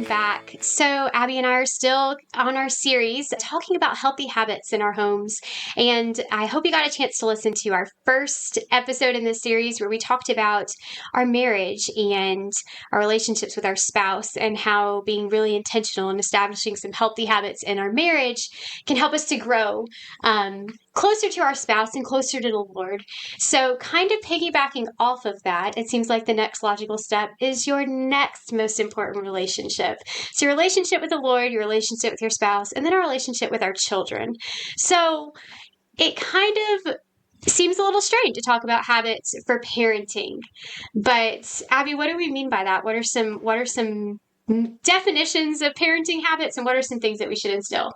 back. So, Abby and I are still on our series talking about healthy habits in our homes. And I hope you got a chance to listen to our first episode in this series where we talked about our marriage and our relationships with our spouse and how being really intentional and establishing some healthy habits in our marriage can help us to grow closer to our spouse and closer to the Lord. So, kind of piggybacking off of that, it seems like the next logical step is your next most important relationship. So, your relationship with the Lord, your relationship with your spouse, and then our relationship with our children. So, it kind of seems a little strange to talk about habits for parenting. But Abby, what do we mean by that? What are some definitions of parenting habits, and what are some things that we should instill?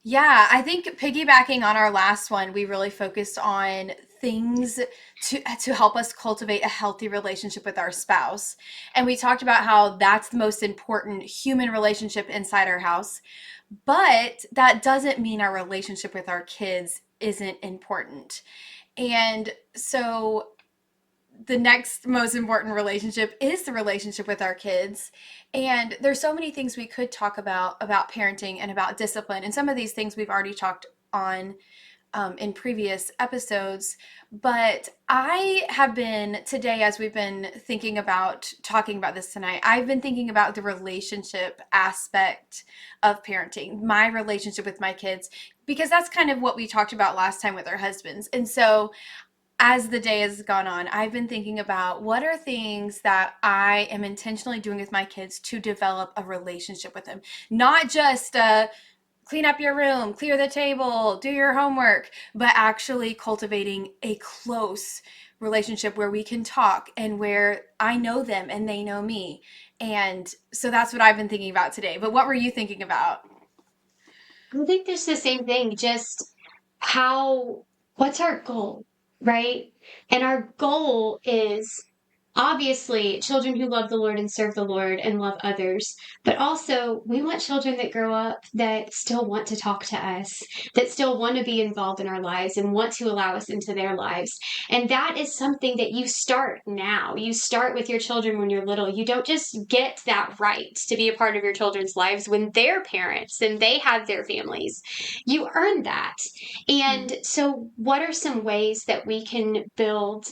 Yeah, I think piggybacking on our last one, we really focused on things to help us cultivate a healthy relationship with our spouse. And we talked about how that's the most important human relationship inside our house. But that doesn't mean our relationship with our kids isn't important. And so the next most important relationship is the relationship with our kids. And there's so many things we could talk about parenting and about discipline, and some of these things we've already talked on in previous episodes. But I have been today, as we've been thinking about talking about this tonight, I've been thinking about the relationship aspect of parenting, my relationship with my kids, because that's kind of what we talked about last time with our husbands. And so as the day has gone on, I've been thinking about what are things that I am intentionally doing with my kids to develop a relationship with them. Not just clean up your room, clear the table, do your homework, but actually cultivating a close relationship where we can talk and where I know them and they know me. And so that's what I've been thinking about today. But what were you thinking about? I think there's the same thing, just how, what's our goal, right? And our goal is obviously children who love the Lord and serve the Lord and love others, but also we want children that grow up that still want to talk to us, that still want to be involved in our lives and want to allow us into their lives. And that is something that you start now. You start with your children when you're little. You don't just get that right to be a part of your children's lives when they're parents and they have their families. You earn that. And so, what are some ways that we can build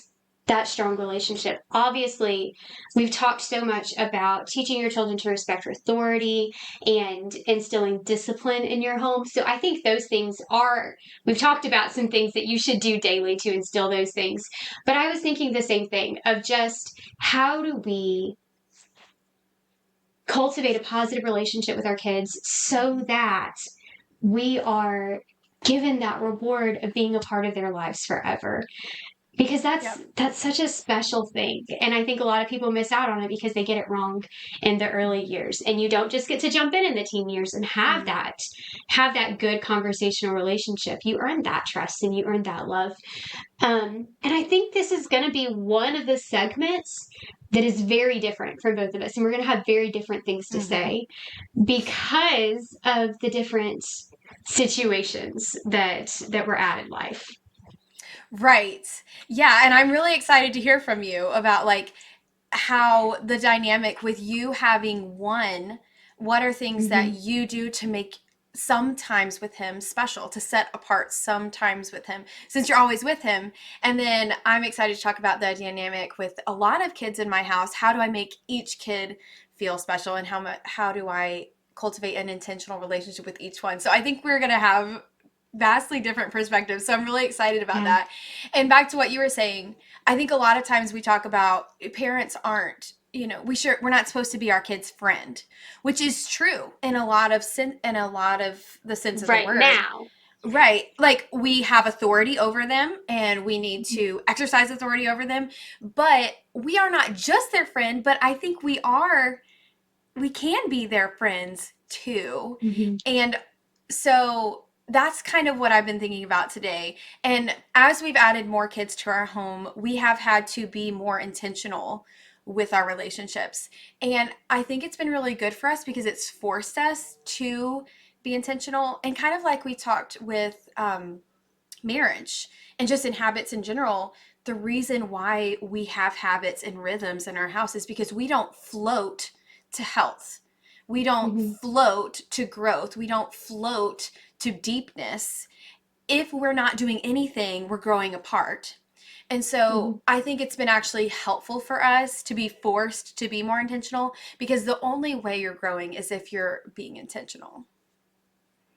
that strong relationship? Obviously, we've talked so much about teaching your children to respect authority and instilling discipline in your home. So I think those things are, we've talked about some things that you should do daily to instill those things. But I was thinking the same thing of just how do we cultivate a positive relationship with our kids so that we are given that reward of being a part of their lives forever, because Yep. that's such a special thing, and I think a lot of people miss out on it because they get it wrong in the early years, and you don't just get to jump in the teen years and have that good conversational relationship. You earn that trust and you earn that love. And I think this is going to be one of the segments that is very different for both of us, and we're going to have very different things to Mm-hmm. say because of the different situations that we're at in life. Right. Yeah, and I'm really excited to hear from you about like how the dynamic with you having one, what are things that Mm-hmm. you do to make sometimes with him special, to set apart sometimes with him, since you're always with him. And then I'm excited to talk about the dynamic with a lot of kids in my house. How do I make each kid feel special, and how do I cultivate an intentional relationship with each one? So I think we're going to have vastly different perspectives. So I'm really excited about Yeah. that. And back to what you were saying, I think a lot of times we talk about parents aren't, we're not supposed to be our kid's friend, which is true in a lot of the sense of the Right word. now. Right. Like we have authority over them and we need to exercise authority over them, but we are not just their friend, but I think we can be their friends too. Mm-hmm. And so that's kind of what I've been thinking about today. And as we've added more kids to our home, we have had to be more intentional with our relationships. And I think it's been really good for us because it's forced us to be intentional. And kind of like we talked with marriage and just in habits in general, the reason why we have habits and rhythms in our house is because we don't float to health. We don't Mm-hmm. float to growth. We don't float to deepness. If we're not doing anything, we're growing apart. And Mm-hmm. so I think it's been actually helpful for us to be forced to be more intentional, because the only way you're growing is if you're being intentional.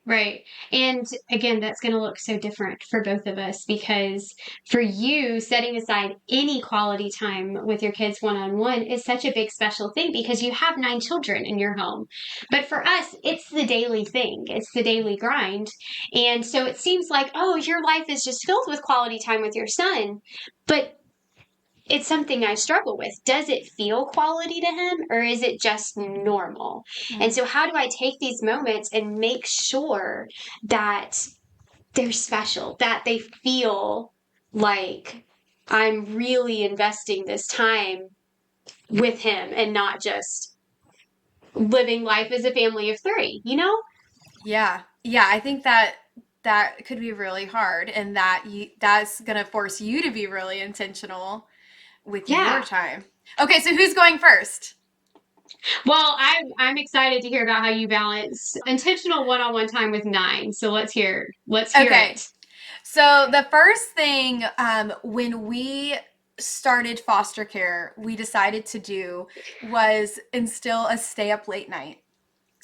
Right. And again, that's going to look so different for both of us because for you, setting aside any quality time with your kids one on one is such a big special thing because you have 9 children in your home. But for us, it's the daily thing, it's the daily grind. And so it seems like, oh, your life is just filled with quality time with your son. But it's something I struggle with. Does it feel quality to him or is it just normal? And Mm. so, how do I take these moments and make sure that they're special, that they feel like I'm really investing this time with him and not just living life as a family of 3, you know? Yeah. Yeah, I think that that could be really hard, and that's going to force you to be really intentional with your Yeah. time. Okay, so who's going first? Well, I'm excited to hear about how you balance intentional one-on-one time with 9. So let's hear Okay. it. So the first thing, when we started foster care, we decided to do was instill a stay up late night.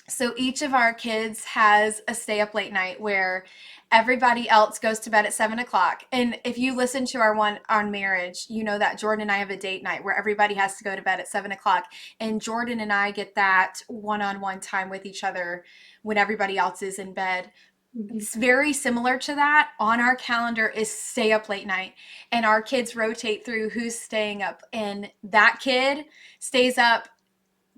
So each of our kids has a stay up late night where everybody else goes to bed at 7 o'clock. And if you listen to our one on marriage, you know that Jordan and I have a date night where everybody has to go to bed at 7 o'clock. And Jordan and I get that one on one time with each other when everybody else is in bed. Mhm. It's very similar to that. On our calendar is stay up late night, and our kids rotate through who's staying up, and that kid stays up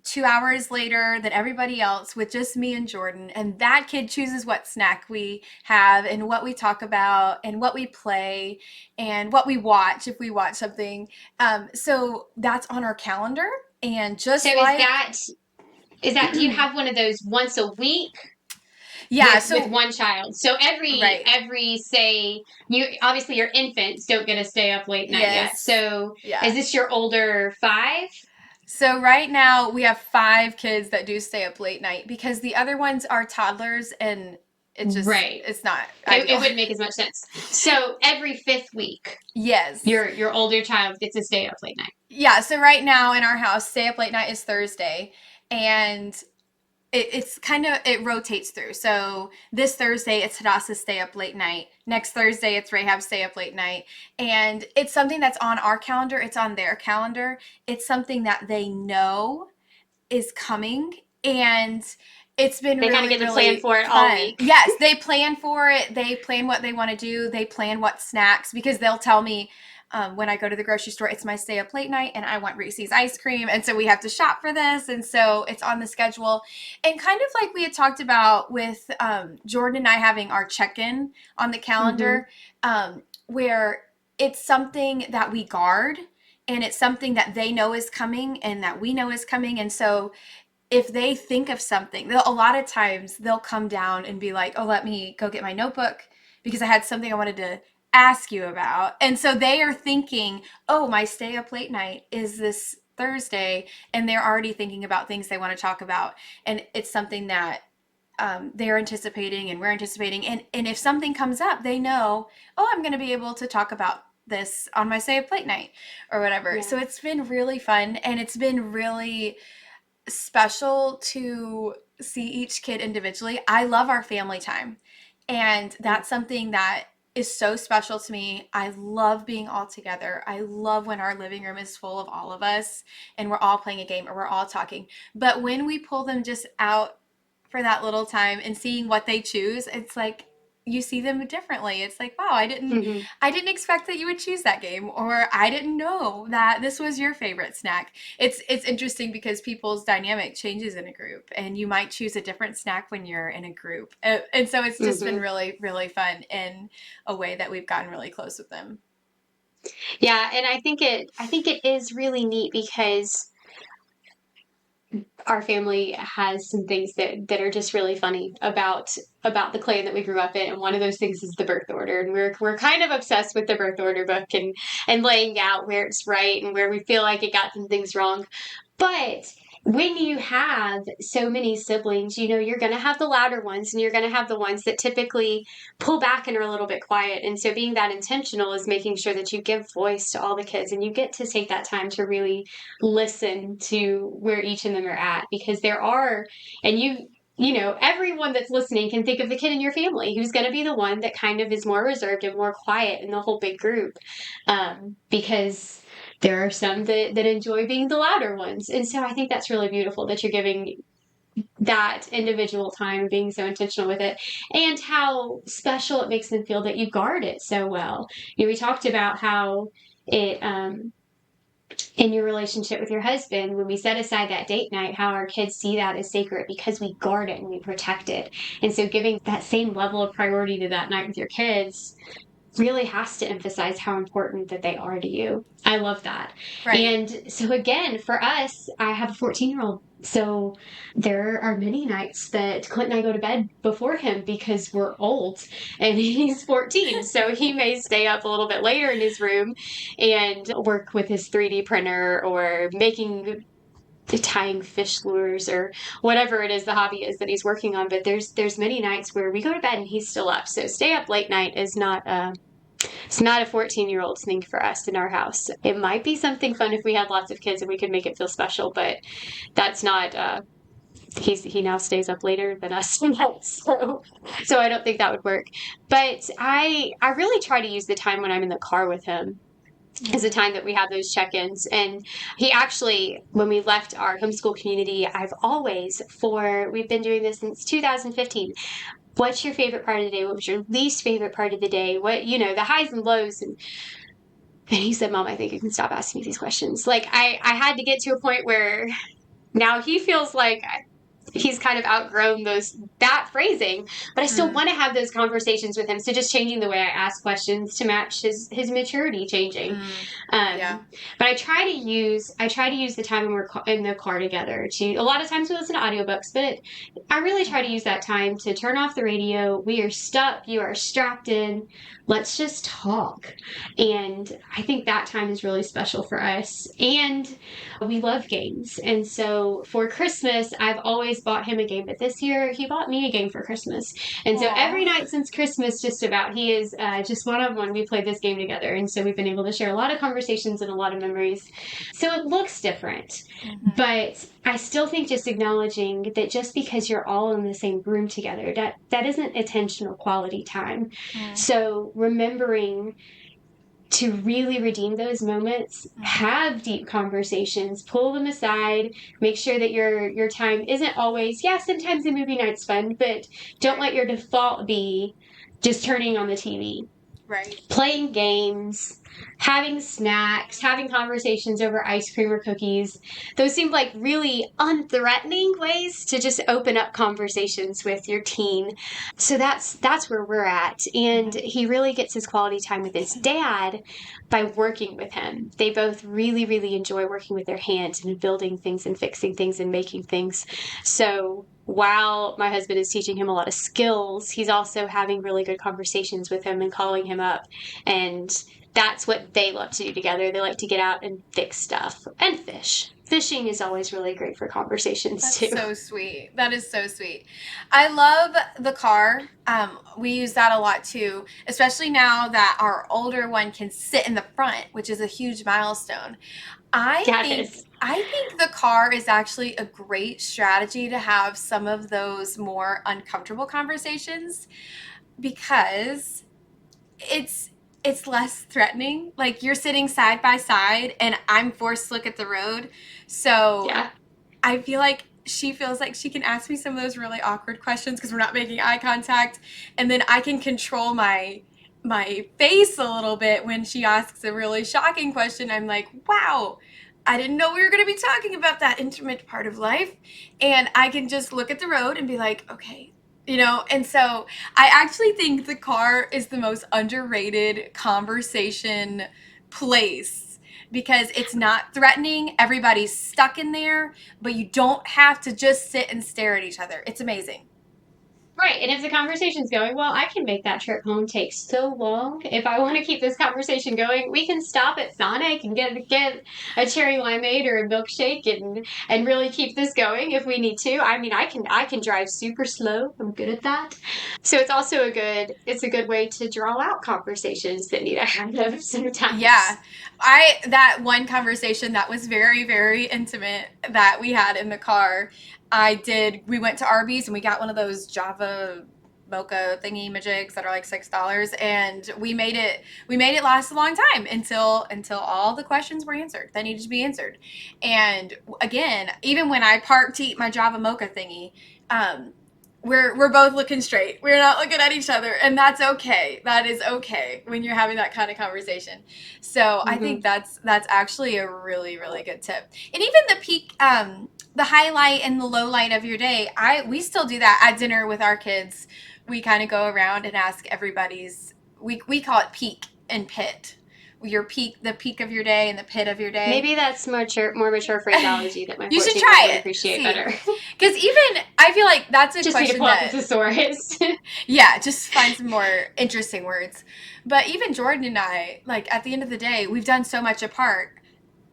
2 hours later than everybody else with just me and Jordan. And that kid chooses what snack we have and what we talk about and what we play and what we watch if we watch something. So that's on our calendar. And So just is like, that do you have one of those once a week yeah, with so, one child? So right. every say you obviously your infants don't get to stay up late night yet. Yes. So is Yeah. this your older 5? So right now we have 5 kids that do stay up late night because the other ones are toddlers, and Right. it's not It ideal. wouldn't make as much sense. So every fifth week, Yes. your older child gets to stay up late night. Yeah, so right now in our house, stay up late night is Thursday, and it's kind of it rotates through. So this Thursday it's Hadassah's stay up late night. Next Thursday it's Rahab's stay up late night, and it's something that's on our calendar. It's on their calendar. It's something that they know is coming, and it's been They kind of really get to plan really for it all fun. week. Yes, they plan for it. They plan what they want to do. They plan what snacks, because they'll tell me, when I go to the grocery store, it's my stay up late night and I want Reese's ice cream, and so we have to shop for this, and so it's on the schedule. And kind of like we had talked about with, Jordan and I having our check-in on the Hmm. calendar, where it's something that we guard, and it's something that they know is coming and that we know is coming. And so if they think of something, a lot of times they'll come down and be like, oh, let me go get my notebook because I had something I wanted to ask you about. And so they are thinking, oh, my stay up late night is this Thursday. And they're already thinking about things they want to talk about. And it's something that, they're anticipating and we're anticipating. And if something comes up, they know, oh, I'm going to be able to talk about this on my stay up late night or whatever. Yeah. So it's been really fun, and it's been really special to see each kid individually. I love our family time, and that's something that is so special to me. I love being all together. I love when our living room is full of all of us and we're all playing a game or we're all talking. But when we pull them just out for that little time and seeing what they choose, it's like you see them differently. It's like, wow, Hmm. I didn't expect that you would choose that game, or I didn't know that this was your favorite snack. It's interesting because people's dynamic changes in a group, and you might choose a different snack when you're in a group. And so it's just been Hmm. really really fun in a way that we've gotten really close with them. Yeah, and I think it is really neat because our family has some things that are just really funny about the clan that we grew up in, and one of those things is the birth order, and we're kind of obsessed with the birth order book and laying out where it's right and where we feel like it got some things wrong. But when you have so many siblings, you're going to have the louder ones and you're going to have the ones that typically pull back and are a little bit quiet. And so being that intentional is making sure that you give voice to all the kids and you get to take that time to really listen to where each of them are at, because there are, and everyone that's listening can think of the kid in your family who's going to be the one that kind of is more reserved and more quiet in the whole big group. Because there are some that enjoy being the louder ones. And so I think that's really beautiful that you're giving that individual time, being so intentional with it, and how special it makes them feel that you guard it so well. We talked about how it, in your relationship with your husband, when we set aside that date night, how our kids see that as sacred because we guard it and we protect it. And so giving that same level of priority to that night with your kids really has to emphasize how important that they are to you. I love that. Right. And so again, for us, I have a 14-year-old. So there are many nights that Clint and I go to bed before him because we're old and he's 14. So he may stay up a little bit later in his room and work with his 3D printer or tying fish lures or whatever it is the hobby is that he's working on. But there's many nights where we go to bed and he's still up. So stay up late night is not it's not a 14-year-old thing for us in our house. It might be something fun if we had lots of kids and we could make it feel special, but that's not. He now stays up later than us, so I don't think that would work. But I really try to use the time when I'm in the car with him is the time that we have those check-ins. And he actually, when we left our homeschool community, we've been doing this since 2015. What's your favorite part of the day? What was your least favorite part of the day? What, the highs and lows. And he said, Mom, I think you can stop asking me these questions. Like I had to get to a point where now he feels like he's kind of outgrown that phrasing, but I still Mm. want to have those conversations with him. So just changing the way I ask questions to match his maturity changing. Mm. Yeah. Um, but I try to use the time when we're in the car together. To a lot of times we listen to audiobooks, but I really try to use that time to turn off the radio. We are stuck. You are strapped in. Let's just talk. And I think that time is really special for us. And we love games. And so for Christmas, I've always bought him a game, but this year he bought me a game for Christmas. And so every Aw. night since Christmas, just about, he is just one on one. We played this game together. And so we've been able to share a lot of conversations and a lot of memories. So it looks different. Mm-hmm. But I still think just acknowledging that just because you're all in the same room together, that isn't intentional quality time. Mm. So remembering to really redeem those moments, Mm-hmm. have deep conversations, pull them aside, make sure that your time isn't always, yeah, sometimes the movie night's fun, but don't Right. let your default be just turning on the TV, Right. playing games, having snacks, having conversations over ice cream or cookies. Those seem like really unthreatening ways to just open up conversations with your teen. So that's where we're at. And Mm-hmm. he really gets his quality time with his dad by working with him. They both really, really enjoy working with their hands and building things and fixing things and making things. So while my husband is teaching him a lot of skills, he's also having really good conversations with him and calling him up. And that's what they love to do together. They like to get out and fix stuff and fish. Fishing is always really great for conversations That's too. so sweet. That is so sweet. I love the car. We use that a lot too, especially now that our older one can sit in the front, which is a huge milestone. I Yeah, it think is. I think the car is actually a great strategy to have some of those more uncomfortable conversations because it's it's less threatening. Like you're sitting side by side and I'm forced to look at the road. So Yeah. I feel like she feels like she can ask me some of those really awkward questions because we're not making eye contact, and then I can control my face a little bit when she asks a really shocking question. I'm like, "Wow, I didn't know we were going to be talking about that intimate part of life." And I can just look at the road and be like, "Okay." And so I actually think the car is the most underrated conversation place because it's not threatening. Everybody's stuck in there, but you don't have to just sit and stare at each other. It's amazing. Right. And if the conversation's going, well, I can make that trip home take so long. If I want to keep this conversation going, we can stop at Sonic and get a cherry limeade or a milkshake and really keep this going if we need to. I mean, I can drive super slow. I'm good at that. So it's also a good way to draw out conversations that need a hand of Yeah. sometimes. That one conversation that was very, very intimate that we had in the car, we went to Arby's and we got one of those Java mocha thingy majigs that are like $6, and we made it last a long time until all the questions were answered that needed to be answered. And again, even when I parked to eat my Java mocha thingy, um, we're both looking straight. We're not looking at each other, and that's okay. That is okay when you're having that kind of conversation. So I Hmm. think that's actually a really, really good tip. And even the highlight and the low light of your day, we still do that at dinner with our kids. We kind of go around and ask everybody's. We call it peak and pit. Your peak, the peak of your day, and the pit of your day. Maybe that's more mature phraseology that my You should 14-year-old try would it. appreciate See, better. because even I feel like that's a Just need to question pull up the that, thesaurus. yeah, just find some more interesting words. But even Jordan and I, like at the end of the day, we've done so much apart.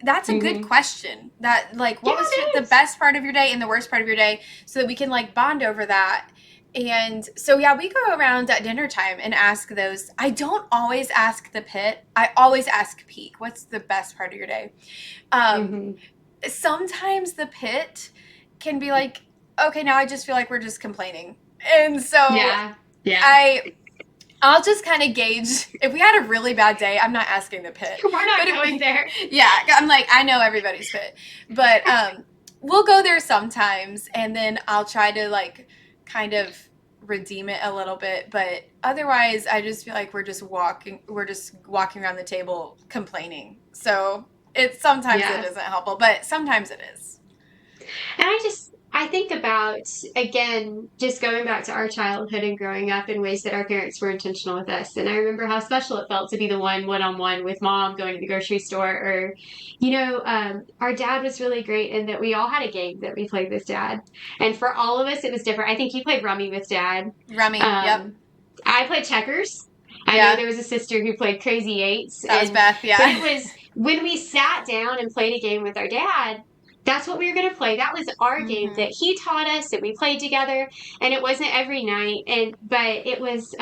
That's a good Hmm. question. That, like, Yeah, what was it the is. best part of your day and the worst part of your day, so that we can like bond over that. And so yeah, we go around at dinner time and ask those. I don't always ask the pit. I always ask peak. What's the best part of your day? Um, Hmm. Sometimes the pit can be like, okay, now I just feel like we're just complaining. And so Yeah. Yeah. I I'll just kind of gauge if we had a really bad day. I'm not asking the pit, We're but not if going there. yeah, I'm like, I know everybody's pit, but we'll go there sometimes, and then I'll try to like kind of redeem it a little bit. But otherwise, I just feel like we're just walking around the table complaining. So sometimes it Yeah. isn't helpful, but sometimes it is. And I think about, again, just going back to our childhood and growing up in ways that our parents were intentional with us. And I remember how special it felt to be the one on one with mom going to the grocery store. Or, our dad was really great in that we all had a game that we played with dad. And for all of us, it was different. I think you played rummy with dad. Rummy, yep, Um, I played checkers. I know yeah, there was a sister who played crazy eights, that was Beth, but yeah. it was when we sat down and played a game with our dad, that's what we were going to play. That was our game Hmm. that he taught us that we played together. And it wasn't every night. But it was,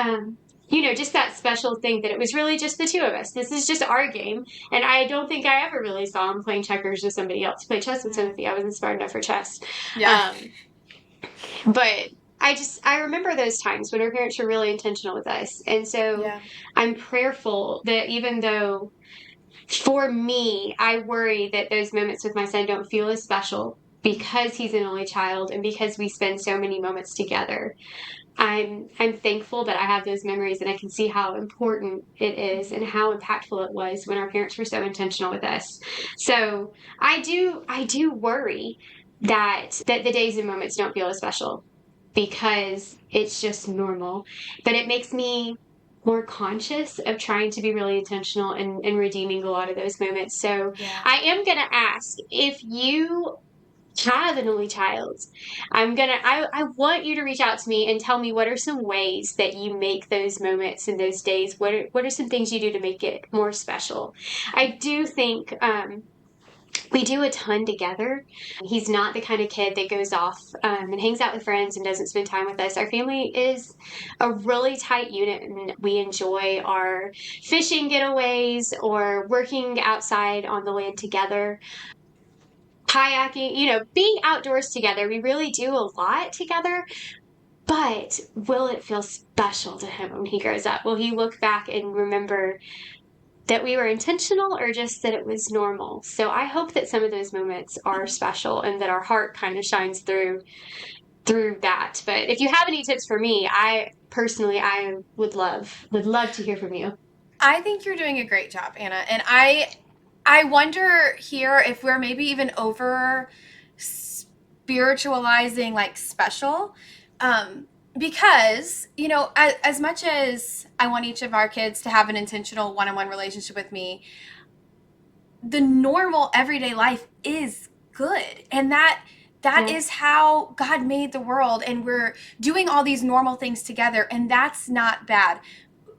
just that special thing that it was really just the two of us. This is just our game. And I don't think I ever really saw him playing checkers with somebody else. Play chess with Mm. Timothy. I wasn't smart enough for chess. Yeah, Um, but I remember those times when our parents were really intentional with us. And so yeah, I'm prayerful that even though for me, I worry that those moments with my son don't feel as special because he's an only child and because we spend so many moments together. I'm thankful that I have those memories and I can see how important it is and how impactful it was when our parents were so intentional with us. So I do worry that the days and moments don't feel as special because it's just normal. But it makes me more conscious of trying to be really intentional and redeeming a lot of those moments. So yeah. I am going to ask if you have an only child. I want you to reach out to me and tell me what are some ways that you make those moments and those days. What are some things you do to make it more special? I do think we do a ton together. He's not the kind of kid that goes off and hangs out with friends and doesn't spend time with us. Our family is a really tight unit, and we enjoy our fishing getaways or working outside on the land together, kayaking, being outdoors together. We really do a lot together. But will it feel special to him when he grows up? Will he look back and remember that we were intentional or just that it was normal? So I hope that some of those moments are special and that our heart kind of shines through that. But if you have any tips for me, I would love to hear from you. I think you're doing a great job, Anna. And I wonder here if we're maybe even over spiritualizing like special. Because, as much as I want each of our kids to have an intentional one-on-one relationship with me, the normal everyday life is good. And that Yeah. is how God made the world, and we're doing all these normal things together, and that's not bad.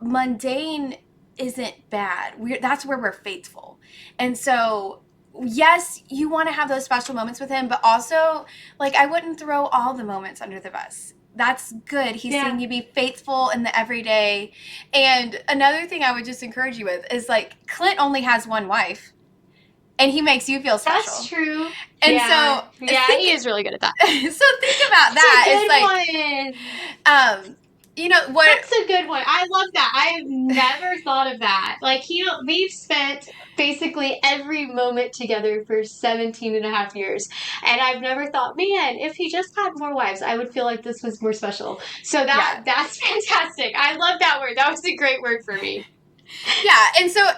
Mundane isn't bad. That's where we're faithful. And so, yes, you want to have those special moments with him, but also, like, I wouldn't throw all the moments under the bus. That's good. He's Yeah. saying you be faithful in the everyday. And another thing I would just encourage you with is, like, Clint only has one wife, and he makes you feel That's special. true. And Yeah. so Yeah, he is really good at that. think about That's a that. It's good like, one. um, you know what? That's a good one. I love that. I've never thought of that. Like, we've spent basically every moment together for 17 and a half years. And I've never thought, man, if he just had more wives, I would feel like this was more special. So Yeah, that's fantastic. I love that word. That was a great word for me. yeah.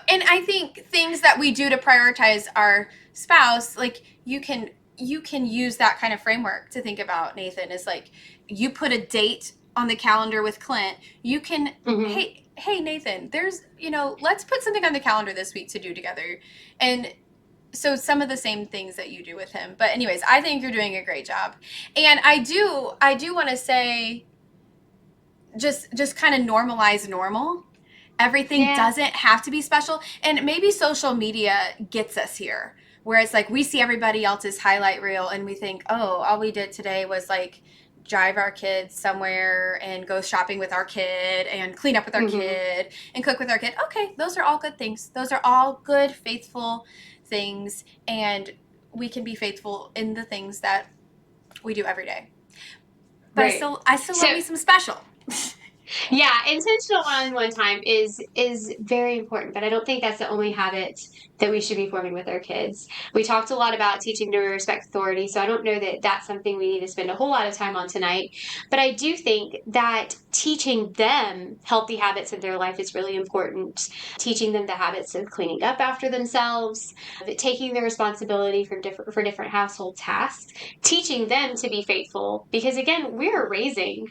And I think things that we do to prioritize our spouse, like you can use that kind of framework to think about. Nathan, is like, you put a date on the calendar with Clint. You can, Hmm. hey Nathan, there's, let's put something on the calendar this week to do together. And so some of the same things that you do with him. But anyways, I think you're doing a great job. And I do want to say, just kind of normalize normal. Everything Yeah. doesn't have to be special. And maybe social media gets us here, where it's like we see everybody else's highlight reel and we think, oh, all we did today was like drive our kids somewhere and go shopping with our kid and clean up with our Hmm. kid and cook with our kid. Okay, those are all good things. Those are all good, faithful things. And we can be faithful in the things that we do every day. But I Right. still I still So love me some special. yeah, intentional one-on-one time is very important, but I don't think that's the only habit that we should be forming with our kids. We talked a lot about teaching to respect authority, so I don't know that that's something we need to spend a whole lot of time on tonight. But I do think that teaching them healthy habits in their life is really important. Teaching them the habits of cleaning up after themselves, taking the responsibility for different household tasks, teaching them to be faithful, because again, we're raising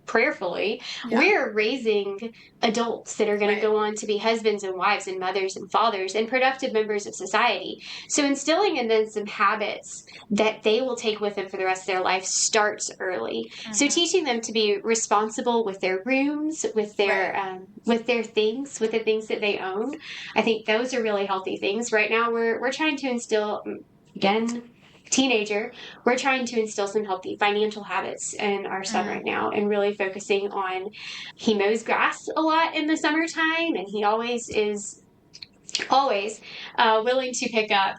prayerfully, Yeah, we're raising adults that are going to right. go on to be husbands and wives and mothers and fathers and productive members of society. So instilling in them some habits that they will take with them for the rest of their life starts early. So Mm-hmm. teaching them to be responsible with their rooms, Right. with their things, with the things that they own. I think those are really healthy things. Right now, we're trying to instill again teenager, we're trying to instill some healthy financial habits in our son Mm. right now and really focusing on he mows grass a lot in the summertime and he always willing to pick up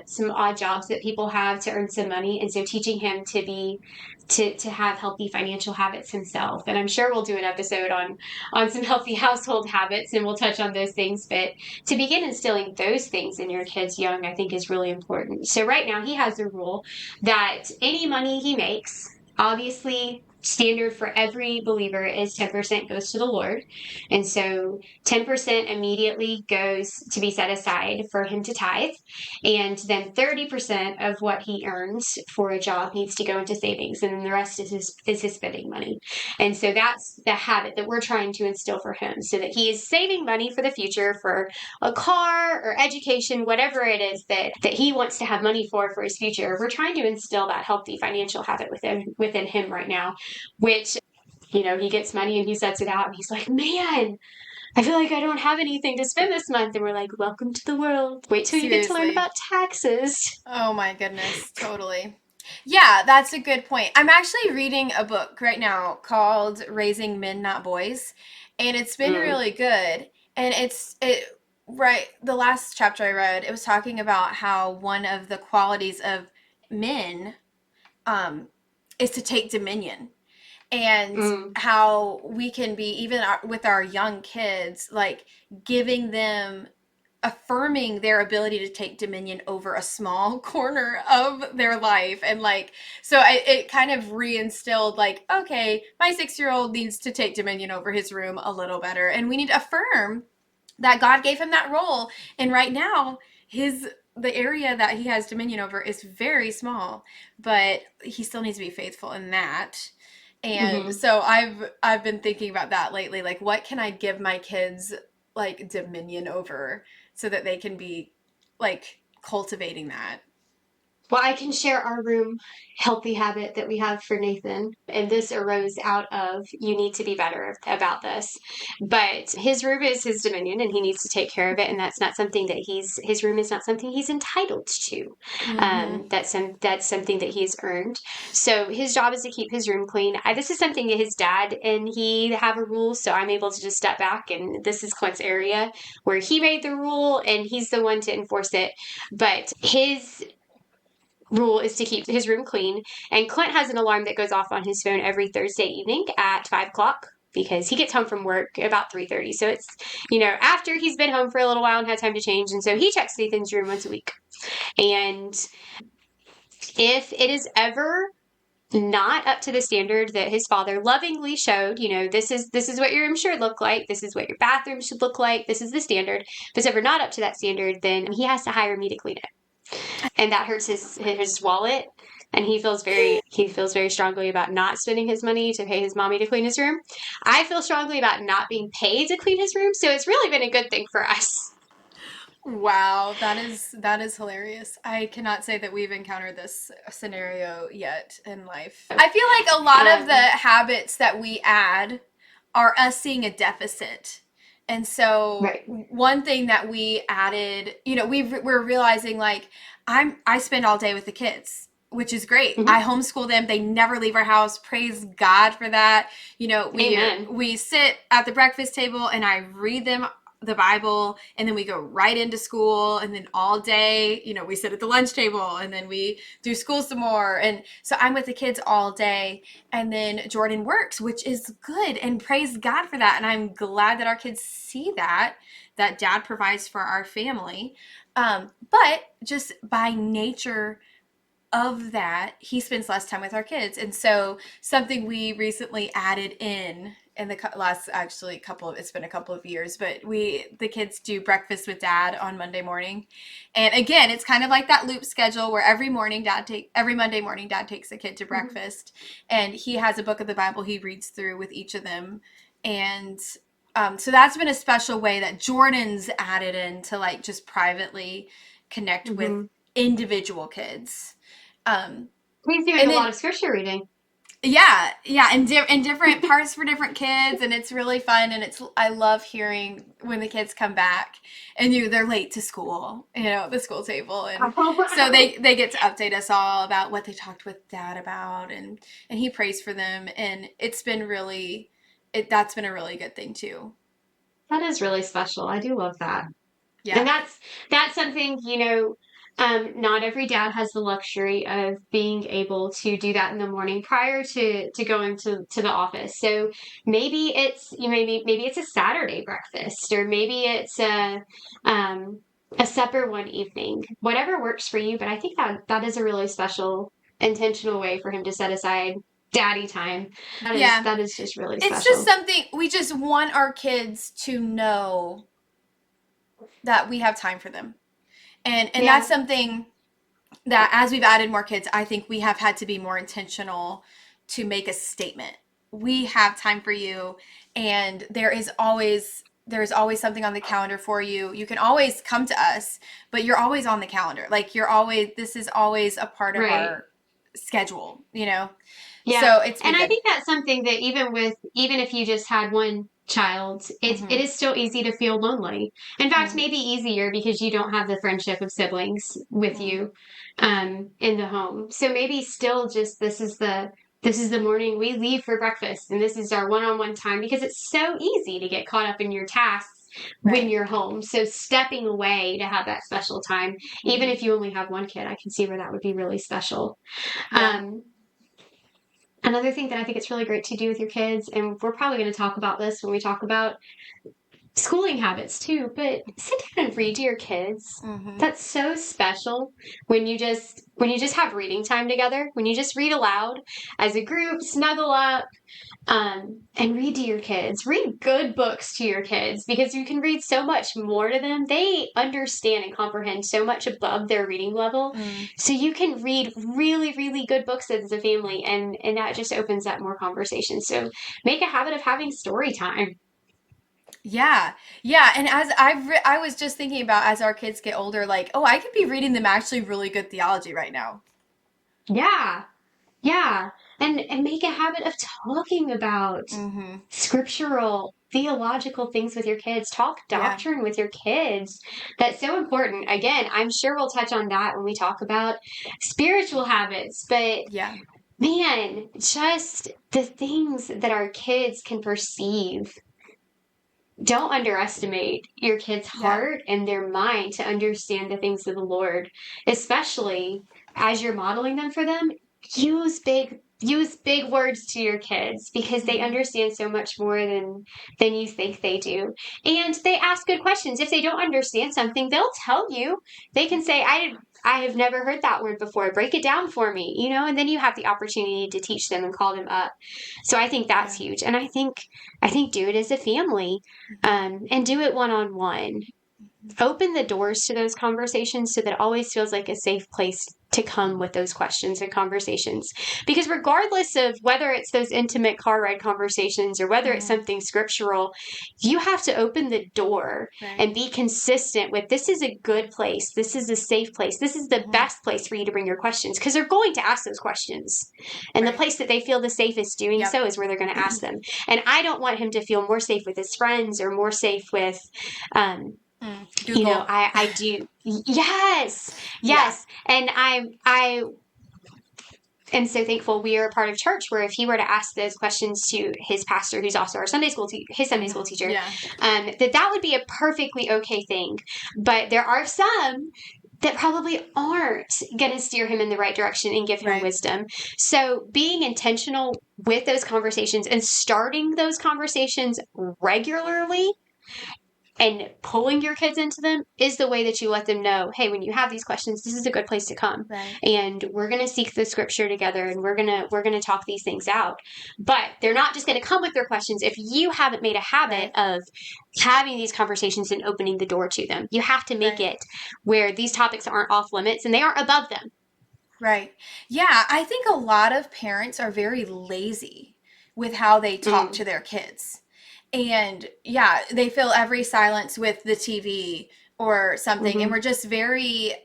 some odd jobs that people have to earn some money, and so teaching him to have healthy financial habits himself. And I'm sure we'll do an episode on some healthy household habits, and we'll touch on those things. But to begin instilling those things in your kids young, I think is really important. So right now he has the rule that any money he makes, obviously standard for every believer is 10% goes to the Lord. And so 10% immediately goes to be set aside for him to tithe. And then 30% of what he earns for a job needs to go into savings. And then the rest is his spending money. And so that's the habit that we're trying to instill for him so that he is saving money for the future for a car or education, whatever it is that he wants to have money for his future. We're trying to instill that healthy financial habit within him right now, which he gets money and he sets it out and he's like, man, I feel like I don't have anything to spend this month. And we're like, welcome to the world. Wait till you get to learn Seriously. about taxes. Oh my goodness, totally. Yeah, that's a good point. I'm actually reading a book right now called Raising Men Not Boys, and it's been Mm, really good. And it right, the last chapter I read, it was talking about how one of the qualities of men um is to take dominion, and mm, how we can be, even with our young kids, like giving them, affirming their ability to take dominion over a small corner of their life. And like, so it kind of reinstilled, like, okay, my 6-year old needs to take dominion over his room a little better, and we need to affirm that God gave him that role. And right now, the area that he has dominion over is very small, but he still needs to be faithful in that. And mm-hmm. so I've been thinking about that lately, like, what can I give my kids like dominion over so that they can be like cultivating that. Well, I can share our room healthy habit that we have for Nathan. And this arose out of you need to be better about this. But his room is his dominion and he needs to take care of it. And that's not something that his room is not something he's entitled to. Mm-hmm. That's something that he's earned. So his job is to keep his room clean. This is something that his dad and he have a rule. So I'm able to just step back and this is Clint's area where he made the rule and he's the one to enforce it. But his rule is to keep his room clean. And Clint has an alarm that goes off on his phone every Thursday evening at 5 o'clock because he gets home from work about 3:30. So it's, after he's been home for a little while and had time to change. And so he checks Nathan's room once a week. And if it is ever not up to the standard that his father lovingly showed, this is what your room should look like, this is what your bathroom should look like, this is the standard. If it's ever not up to that standard, then he has to hire me to clean it. And that hurts his wallet. And he feels very strongly about not spending his money to pay his mommy to clean his room. I feel strongly about not being paid to clean his room, so it's really been a good thing for us. Wow, that is hilarious. I cannot say that we've encountered this scenario yet in life. I feel like a lot of the habits that we add are us seeing a deficit. And so Right. one thing that we added, we're realizing like I spend all day with the kids, which is great. I Mm-hmm. homeschool them. They never leave our house. Praise God for that. Amen. We sit at the breakfast table and I read them the Bible, and then we go right into school, and then all day, we sit at the lunch table, and then we do school some more. And so I'm with the kids all day, and then Jordan works, which is good, and praise God for that. And I'm glad that our kids see that dad provides for our family. But just by nature of that, he spends less time with our kids. And so something we recently added in the last actually couple of, it's been a couple of years, but the kids do breakfast with dad on Monday morning. And again, it's kind of like that loop schedule where every Monday morning dad takes the kid to Mm-hmm. breakfast, and he has a book of the Bible he reads through with each of them. And so that's been a special way that Jordan's added in to like just privately connect with Mm-hmm. individual kids. Um, He's doing and a lot then of scripture reading. yeah, and different parts for different kids, and it's really fun. And I love hearing when the kids come back and they're late to school, the school table, and so they get to update us all about what they talked with dad about, and he prays for them, and that's been a really good thing too. That is really special. I do love that. And Yeah. that's something, not every dad has the luxury of being able to do that in the morning prior to going to the office. So maybe maybe it's a Saturday breakfast, or maybe it's a supper one evening. Whatever works for you, but I think that is a really special, intentional way for him to set aside daddy time. That is Yeah, that is just really it's just special. something we just want our kids to know that we have time for them, and that's Yeah. something that as we've added more kids, I think we have had to be more intentional to make a statement. We have time for you, and there's always something on the calendar for you. You can always come to us, but you're always on the calendar. Like this is always a part of Right. our schedule. Yeah. So it's And been I good. think that's something that even if you just had one child, it Mm-hmm. is still easy to feel lonely. In fact, Mm-hmm. maybe easier because you don't have the friendship of siblings with you in the home. So maybe still just this is the morning we leave for breakfast and this is our one-on-one time because it's so easy to get caught up in your tasks when Right. you're home. So stepping away to have that special time, even Mm-hmm. if you only have one kid, I can see where that would be really special. Yeah. Um, Another thing that I think it's really great to do with your kids, and we're probably going to talk about this when we talk about schooling habits too, but sit down and read to your kids. Mm-hmm. That's so special when you just have reading time together, when you just read aloud as a group, snuggle up, and read to your kids. Read good books to your kids because you can read so much more to them. They understand and comprehend so much above their reading level. Mm. So you can read really, really good books as a family, and that just opens up more conversation. So make a habit of having story time. Yeah. Yeah. And as I was just thinking about as our kids get older, like, oh, I could be reading them actually really good theology right now. Yeah. Yeah. And make a habit of talking about Mm-hmm. scriptural, theological things with your kids. Talk Yeah. doctrine with your kids. That's so important. Again, I'm sure we'll touch on that when we talk about spiritual habits, but Yeah. man, just the things that our kids can perceive. Don't underestimate your kid's Yeah. heart and their mind to understand the things of the Lord, especially as you're modeling them for them. Use big words to your kids because they Mm-hmm. understand so much more than you think they do. And they ask good questions. If they don't understand something, they'll tell you. They can say, I have never heard that word before. Break it down for me, and then you have the opportunity to teach them and call them up. So I think that's Yeah. huge. And I think do it as a family, Mm-hmm. and do it one on one. Open the doors to those conversations so that it always feels like a safe place to come with those questions and conversations. Because regardless of whether it's those intimate car ride conversations or whether it's Mm-hmm. something scriptural, you have to open the door Right. and be consistent with this is a good place. This is a safe place. This is the Mm-hmm. best place for you to bring your questions because they're going to ask those questions. And the Right. place that they feel the safest doing Yep. so is where they're going to ask them. And I don't want him to feel more safe with his friends or more safe with, um, Google. I do. Yes. Yeah. Yes. And I am so thankful we are a part of church where if he were to ask those questions to his pastor, who's also our his Sunday school Mm-hmm. teacher, Yeah. that would be a perfectly okay thing. But there are some that probably aren't going to steer him in the right direction and give him Right. wisdom. So being intentional with those conversations and starting those conversations regularly and pulling your kids into them is the way that you let them know, hey, when you have these questions, this is a good place to come, Right. and we're going to seek the scripture together, and we're going to talk these things out. But they're not just going to come with their questions if you haven't made a habit Right. of having these conversations and opening the door to them. You have to make Right. it where these topics aren't off limits and they aren't above them. Right. Yeah, I think a lot of parents are very lazy with how they talk Mm, to their kids. And yeah, they fill every silence with the TV or something. And mm-hmm. we're just very,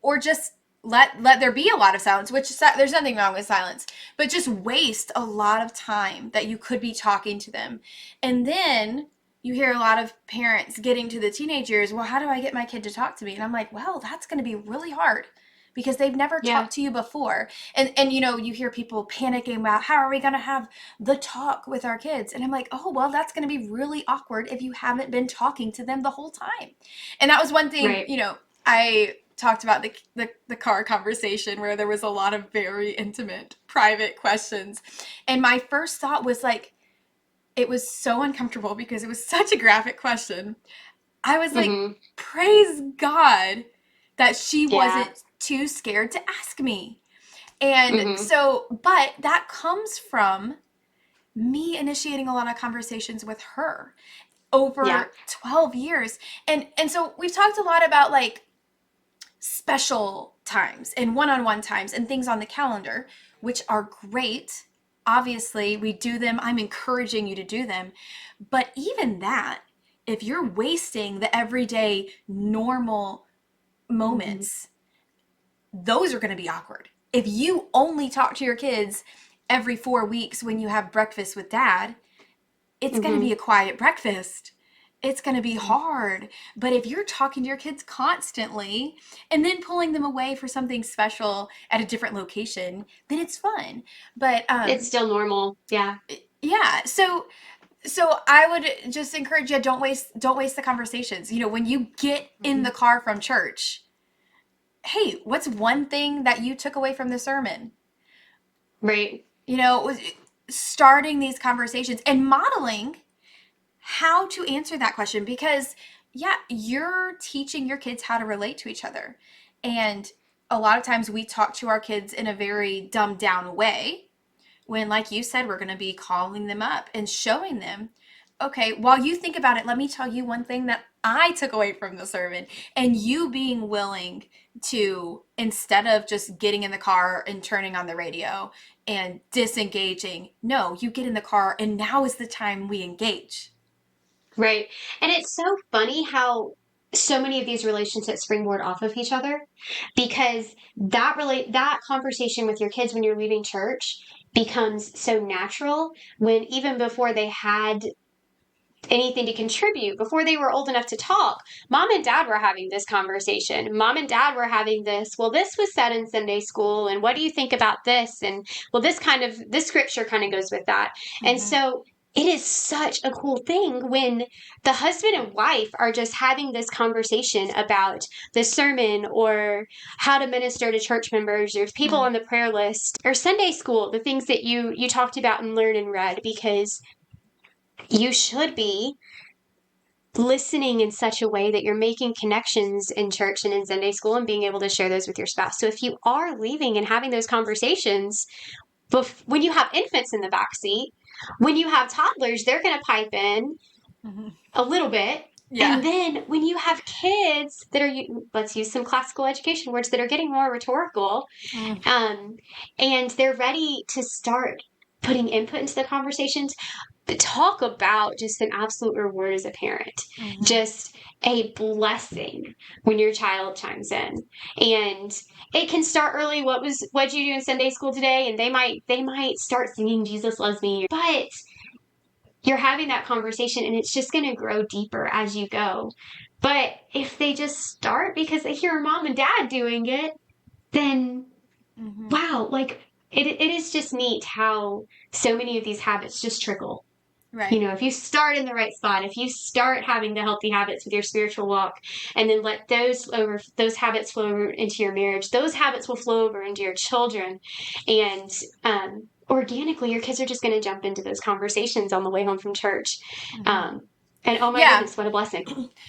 or just let there be a lot of silence, which there's nothing wrong with silence, but just waste a lot of time that you could be talking to them. And then you hear a lot of parents getting to the teenage years, well, how do I get my kid to talk to me? And I'm like, well, that's going to be really hard because they've never Yeah, talked to you before. And you hear people panicking about how are we going to have the talk with our kids? And I'm like, oh, well, that's going to be really awkward if you haven't been talking to them the whole time. And that was one thing, right. I talked about the car conversation where there was a lot of very intimate, private questions. And my first thought was like, it was so uncomfortable because it was such a graphic question. I was like, Mm-hmm. praise God that she Yeah. wasn't too scared to ask me. And Mm-hmm. so, but that comes from me initiating a lot of conversations with her Yeah. over 12 years. And so we've talked a lot about like special times and one-on-one times and things on the calendar, which are great. Obviously, we do them. I'm encouraging you to do them. But even that, if you're wasting the everyday normal Mm-hmm. moments, those are going to be awkward. If you only talk to your kids every 4 weeks when you have breakfast with dad, it's going to be Mm-hmm. a quiet breakfast. It's going to be hard. But if you're talking to your kids constantly and then pulling them away for something special at a different location, then it's fun. But It's still normal. Yeah. yeah, so I would just encourage you, don't waste the conversations. When you get in Mm-hmm. the car from church, hey, what's one thing that you took away from the sermon? Right. You know, starting these conversations and modeling how to answer that question because yeah, you're teaching your kids how to relate to each other. And a lot of times we talk to our kids in a very dumbed down way when, like you said, we're going to be calling them up and showing them, okay, while you think about it, let me tell you one thing that I took away from the sermon. And you being willing to, instead of just getting in the car and turning on the radio and disengaging, no, you get in the car and now is the time we engage. Right. And it's so funny how so many of these relationships springboard off of each other because that conversation with your kids when you're leaving church becomes so natural when even before they had anything to contribute before they were old enough to talk. Mom and dad were having this conversation. Mom and dad were having this. Well, this was said in Sunday school. And what do you think about this? And well, this scripture kind of goes with that. And Mm-hmm. so it is such a cool thing when the husband and wife are just having this conversation about the sermon or how to minister to church members or people Mm-hmm. on the prayer list or Sunday school, the things that you talked about and learned and read, because you should be listening in such a way that you're making connections in church and in Sunday school and being able to share those with your spouse. So if you are leaving and having those conversations, when you have infants in the back seat, when you have toddlers, they're going to pipe in Mm-hmm. a little bit. Yeah. And then when you have kids that are, let's use some classical education words that are getting more rhetorical, Mm-hmm. um, and they're ready to start putting input into the conversations, talk about just an absolute reward as a parent, Mm-hmm. just a blessing when your child chimes in. And it can start early. What'd you do in Sunday school today? And they might start singing Jesus loves me, but you're having that conversation and it's just going to grow deeper as you go. But if they just start because they hear mom and dad doing it, then Mm-hmm. wow, like it is just neat how so many of these habits just trickle. Right. If you start in the right spot, if you start having the healthy habits with your spiritual walk, and then let those habits flow over into your marriage, those habits will flow over into your children, and organically, your kids are just going to jump into those conversations on the way home from church. Mm-hmm. Um, and oh my Yeah. goodness, what a blessing!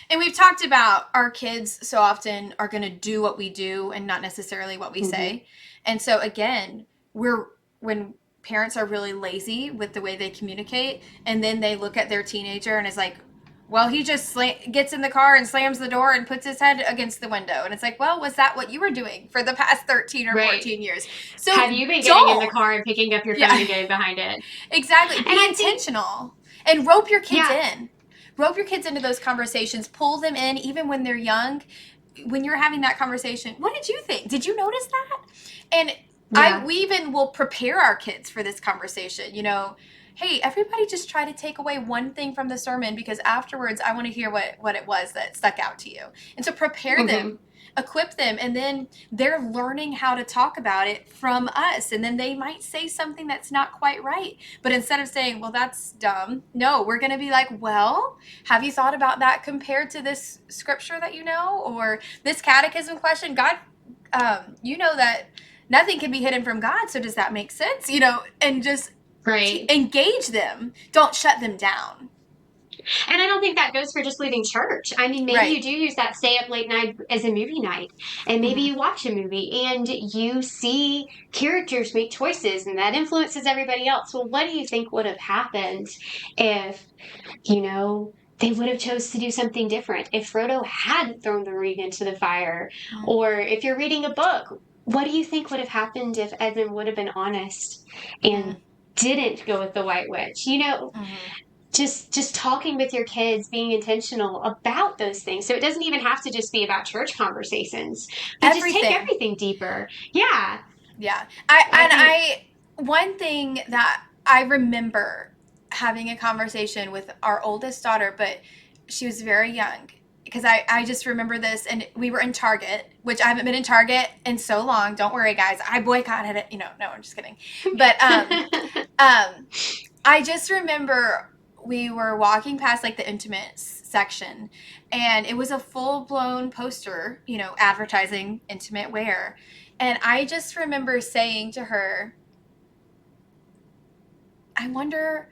And we've talked about our kids so often are going to do what we do and not necessarily what we Mm-hmm. say. And so again, when parents are really lazy with the way they communicate and then they look at their teenager and is like, well, he just gets in the car and slams the door and puts his head against the window. And it's like, well, was that what you were doing for the past 13 or Right. 14 years? Have So you been getting in the don't. car and picking up your phone Yeah. and getting behind it? Exactly. And Be I think, intentional and rope your kids yeah, in. Rope your kids into those conversations. Pull them in even when they're young. When you're having that conversation, what did you think? Did you notice that? And yeah, we even will prepare our kids for this conversation. Hey, everybody just try to take away one thing from the sermon because afterwards I want to hear what it was that stuck out to you. And so prepare mm-hmm. them, equip them, and then they're learning how to talk about it from us. And then they might say something that's not quite right. But instead of saying, well, that's dumb, no, we're going to be like, well, have you thought about that compared to this scripture that you know? Or this catechism question? God, you know that nothing can be hidden from God. So does that make sense? And just Right. engage them. Don't shut them down. And I don't think that goes for just leaving church. I mean, maybe Right. you do use that stay up late night as a movie night, and maybe Mm-hmm. you watch a movie and you see characters make choices, and that influences everybody else. Well, what do you think would have happened if, you know, they would have chose to do something different? If Frodo hadn't thrown the ring into the fire, or if you're reading a book, what do you think would have happened if Edmund would have been honest and didn't go with the White Witch? Mm-hmm. Just talking with your kids, being intentional about those things, so it doesn't even have to just be about church conversations, but just take Everything. everything deeper. Yeah, Yeah. I think. One thing that I remember having a conversation with our oldest daughter, but she was very young. Because I just remember this, and we were in Target, which I haven't been in Target in so long. Don't worry, guys. I boycotted it. No, I'm just kidding. But I just remember we were walking past like the intimates section, and it was a full blown poster, advertising intimate wear. And I just remember saying to her, I wonder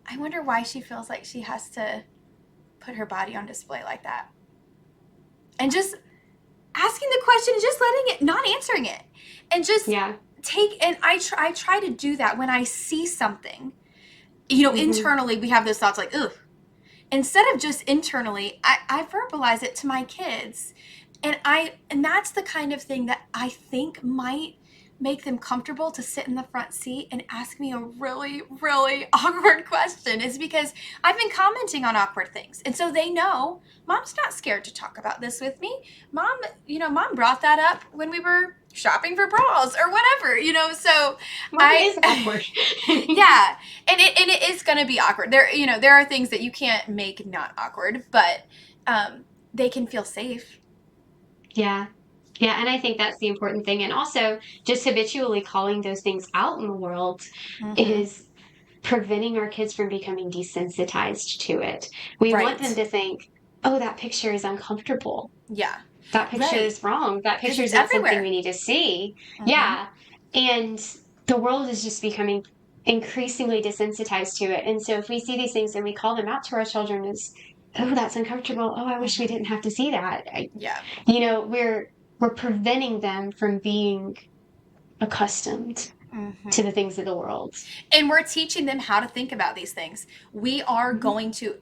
I wonder why she feels like she has to put her body on display like that. And just asking the question and just letting it, not answering it. And just Yeah. I try to do that when I see something. Hmm. Internally we have those thoughts like, ugh. Instead of just internally, I verbalize it to my kids. And that's the kind of thing that I think might make them comfortable to sit in the front seat and ask me a really, really awkward question is because I've been commenting on awkward things. And so they know mom's not scared to talk about this with me. Mom, mom brought that up when we were shopping for bras or whatever, so Mom is awkward. yeah. And it is going to be awkward. There are things that you can't make not awkward, but they can feel safe. Yeah. Yeah, and I think that's the important thing. And also, just habitually calling those things out in the world Mm-hmm. is preventing our kids from becoming desensitized to it. We want them Right. to think, oh, that picture is uncomfortable. Yeah. That picture Right. is wrong. That Because picture it's is not something we everywhere. need to see. Mm-hmm. Yeah. And the world is just becoming increasingly desensitized to it. And so if we see these things and we call them out to our children as, oh, that's uncomfortable. Oh, I wish we Mm-hmm. didn't have to see that. Yeah. We're preventing them from being accustomed to Mm-hmm. the things of the world. And we're teaching them how to think about these things. We are Mm-hmm. going to,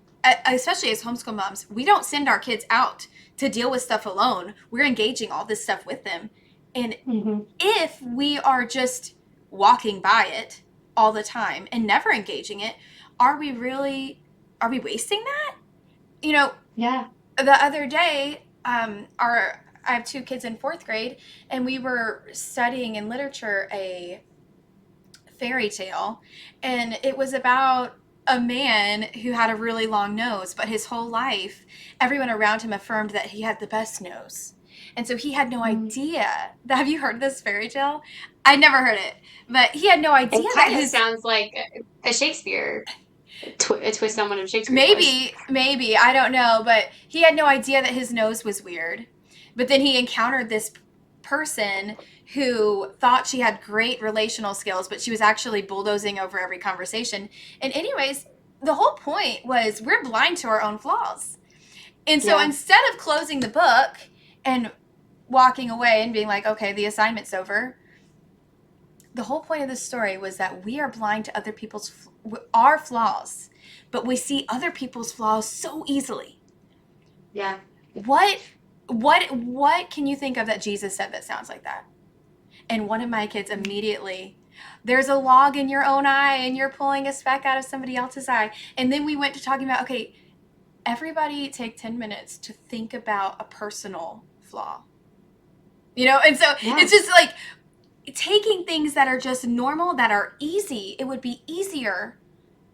especially as homeschool moms, we don't send our kids out to deal with stuff alone. We're engaging all this stuff with them. And Mm-hmm. if we are just walking by it all the time and never engaging it, are we wasting that? You know, Yeah. the other day, I have two kids in fourth grade, and we were studying in literature a fairy tale, and it was about a man who had a really long nose, but his whole life, everyone around him affirmed that he had the best nose. And so he had no Mm. idea. Have you heard this fairy tale? I never heard it, but he had no It idea that kind of his sounds like a Shakespeare, a twist on one of Shakespeare's plays. maybe, I don't know, but he had no idea that his nose was weird. But then he encountered this person who thought she had great relational skills, but she was actually bulldozing over every conversation. And, anyways, the whole point was we're blind to our own flaws. And so Yeah. instead of closing the book and walking away and being like, okay, the assignment's over, the whole point of this story was that we are blind to other people's our flaws, but we see other people's flaws so easily. Yeah. What what can you think of that Jesus said that sounds like that? And one of my kids immediately, there's a log in your own eye and you're pulling a speck out of somebody else's eye. And then we went to talking about, okay, everybody take 10 minutes to think about a personal flaw. And so Yeah. it's just like taking things that are just normal, that are easy. It would be easier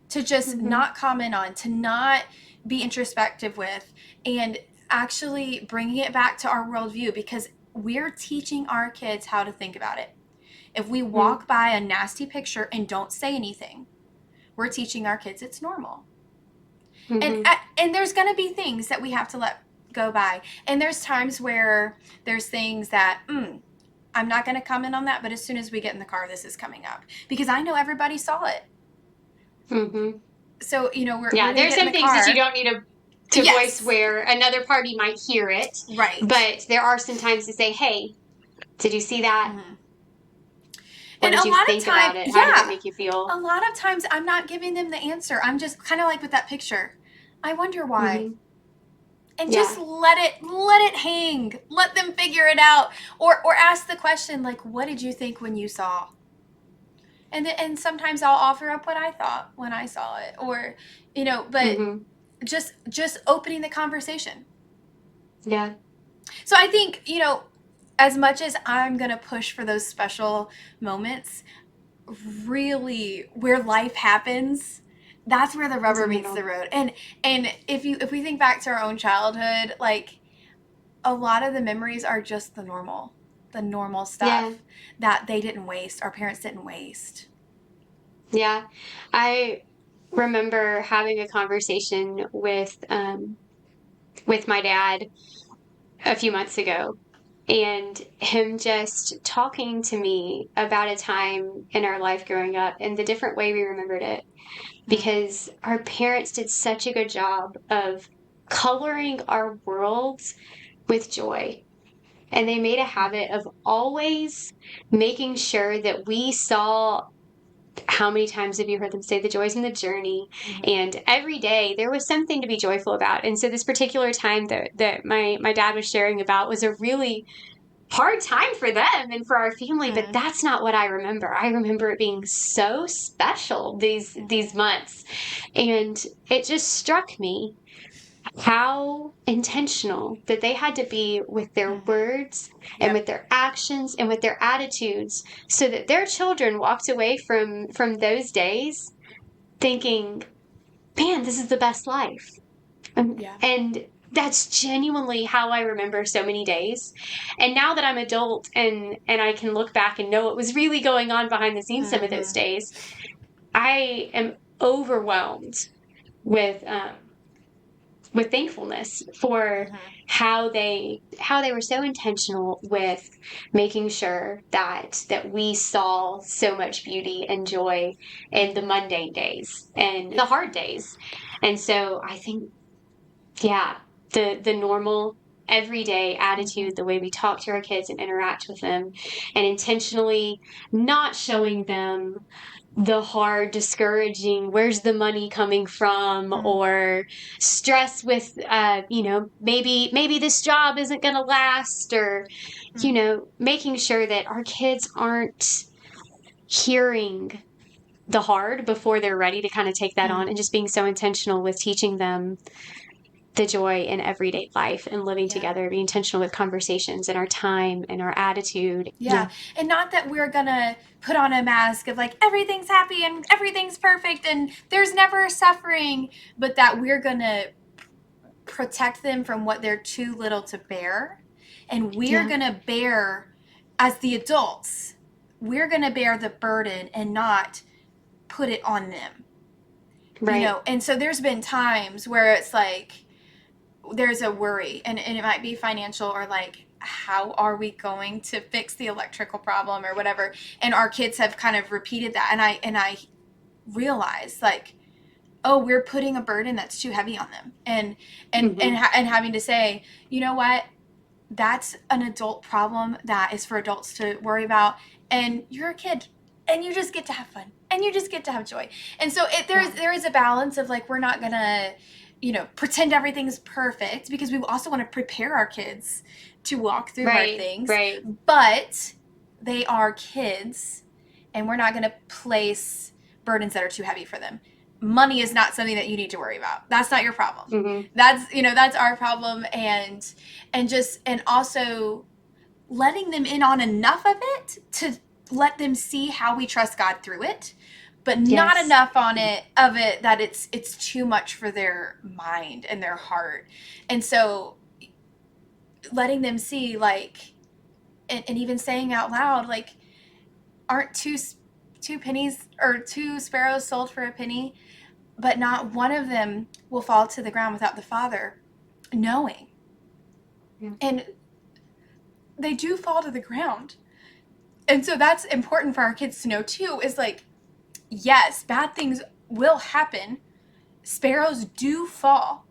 to just Mm-hmm. not comment on, to not be introspective with, and actually bringing it back to our worldview, because we're teaching our kids how to think about it. If we walk by a nasty picture and don't say anything, we're teaching our kids it's normal. And Mm-hmm. and there's going to be things that we have to let go by. And there's times where there's things that I'm not going to comment on that, but as soon as we get in the car, this is coming up because I know everybody saw it. Mm-hmm. So, we're Yeah. going to There's get in some the things that you car. don't need to voice Yes. where another party might hear it, Right. but there are some times to say, "Hey, did you see that? Mm-hmm. What And did a you lot of think time, about it? How did it yeah, make you feel?" a lot of times I'm not giving them the answer. I'm just kind of like with that picture. I wonder why. Mm-hmm. And just Yeah. let it hang. Let them figure it out. Or ask the question like, what did you think when you saw? And sometimes I'll offer up what I thought when I saw it. Or, but Mm-hmm. just opening the conversation. Yeah. So I think, as much as I'm going to push for those special moments, really where life happens, that's where the It's rubber a meets the middle. road. And if we think back to our own childhood, like a lot of the memories are just the normal Yeah. stuff that they didn't waste, our parents didn't waste. Yeah. I remember having a conversation with my dad a few months ago, and him just talking to me about a time in our life growing up and the different way we remembered it, Mm, because our parents did such a good job of coloring our worlds with joy. And they made a habit of always making sure that we saw, how many times have you heard them say the joys in the journey? mm-hmm, And every day there was something to be joyful about. And so this particular time that my dad was sharing about was a really hard time for them and for our family, but Mm, that's not what I remember. I remember it being so special these mm-hmm, months. And it just struck me how intentional that they had to be with their mm-hmm. words and Yep. with their actions and with their attitudes so that their children walked away from those days thinking, man, this is the best life. Yeah. And that's genuinely how I remember so many days. And now that I'm adult and I can look back and know what was really going on behind the scenes some of those Mm-hmm, days, I am overwhelmed with with thankfulness for mm-hmm, how they were so intentional with making sure that we saw so much beauty and joy in the mm-hmm. mundane days and the hard days. And so I think, yeah, the normal everyday Mm-hmm. attitude, the way we talk to our kids and interact with them, and intentionally not showing them the hard, discouraging, where's the money coming from, Mm, or stress with, maybe this job isn't going to last, or, mm, making sure that our kids aren't hearing the hard before they're ready to kind of take that on, mm. and just being so intentional with teaching them the joy in everyday life and living Yeah. together, being intentional with conversations and our time and our attitude. Yeah. Yeah. And not that we're going to put on a mask of like everything's happy and everything's perfect and there's never suffering, but that we're going to protect them from what they're too little to bear. And we're Yeah. going to bear, as the adults, we're going to bear the burden and not put it on them. Right. And so there's been times where it's like, there's a worry and it might be financial or like how are we going to fix the electrical problem or whatever, and our kids have kind of repeated that, and I realized like, oh, we're putting a burden that's too heavy on them, Mm-hmm. and having to say, you know what, that's an adult problem that is for adults to worry about, and you're a kid and you just get to have fun and you just get to have joy. And so Yeah. there is a balance of like, we're not gonna pretend everything's perfect, because we also want to prepare our kids to walk through hard Right. things, Right. but they are kids and we're not going to place burdens that are too heavy for them. Money is not something that you need to worry about. That's not your problem. Mm-hmm. That's our problem. And also letting them in on enough of it to let them see how we trust God through it, but not Yes. enough of it that it's too much for their mind and their heart. And so letting them see, like, and even saying out loud, like, aren't two pennies or two sparrows sold for a penny, but not one of them will fall to the ground without the Father knowing. Yeah. And they do fall to the ground. And so that's important for our kids to know too, is like, yes, bad things will happen. Sparrows do fall,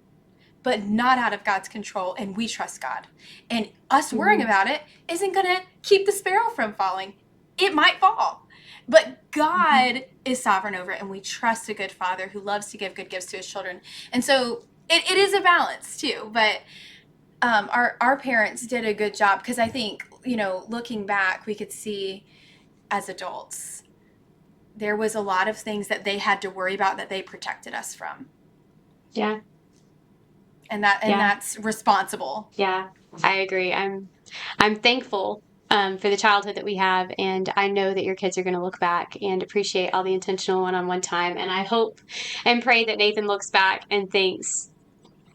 but not out of God's control, and we trust God. And us worrying Mm-hmm. about it isn't going to keep the sparrow from falling. It might fall, but Mm-hmm. God is sovereign over it, and we trust a good Father who loves to give good gifts to his children. And so it is a balance too, but our parents did a good job, because I think, looking back, we could see as adults, there was a lot of things that they had to worry about that they protected us from. Yeah. And Yeah. that's responsible. Yeah. I agree. I'm thankful for the childhood that we have, and I know that your kids are going to look back and appreciate all the intentional one-on-one time. And I hope and pray that Nathan looks back and thinks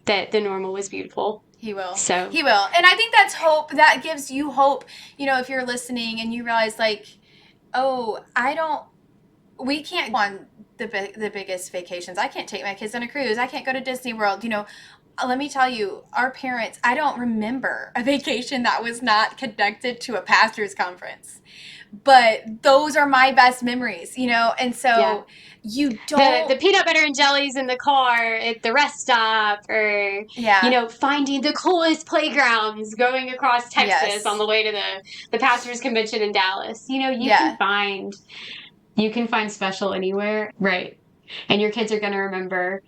that the normal was beautiful. He will. So, He will. And I think that's hope. That gives you hope, if you're listening and you realize, like, oh, we can't go on the biggest vacations. I can't take my kids on a cruise. I can't go to Disney World. Let me tell you, our parents, I don't remember a vacation that was not connected to a pastor's conference. But those are my best memories, and yeah. so you The don't, peanut butter and jellies in the car at the rest stop, or yeah, finding the coolest playgrounds going across Texas on yes, the way to the pastors convention in Dallas. yeah, You can find special anywhere, right? And your kids are going to remember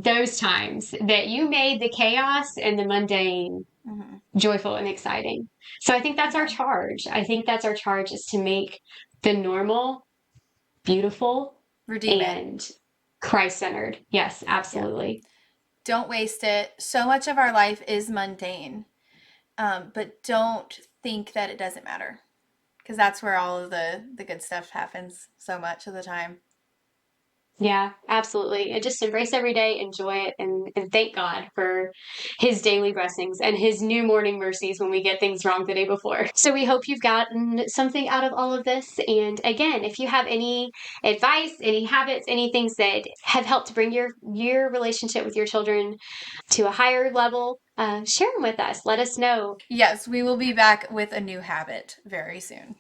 those times that you made the chaos and the mundane Mm-hmm. joyful and exciting. So I think that's our Yeah. charge. I think that's our charge is to make the normal beautiful Redeem it. and Christ centered. Yes, Yeah. absolutely. Don't waste it. So much of our life is mundane, but don't think that it doesn't matter because that's where all of the good stuff happens so much of the time. Yeah, absolutely. And just embrace every day, enjoy it, and thank God for his daily blessings and his new morning mercies when we get things wrong the day before. So we hope you've gotten something out of all of this. And again, if you have any advice, any habits, any things that have helped to bring your relationship with your children to a higher level, share them with us. Let us know. Yes, we will be back with a new habit very soon.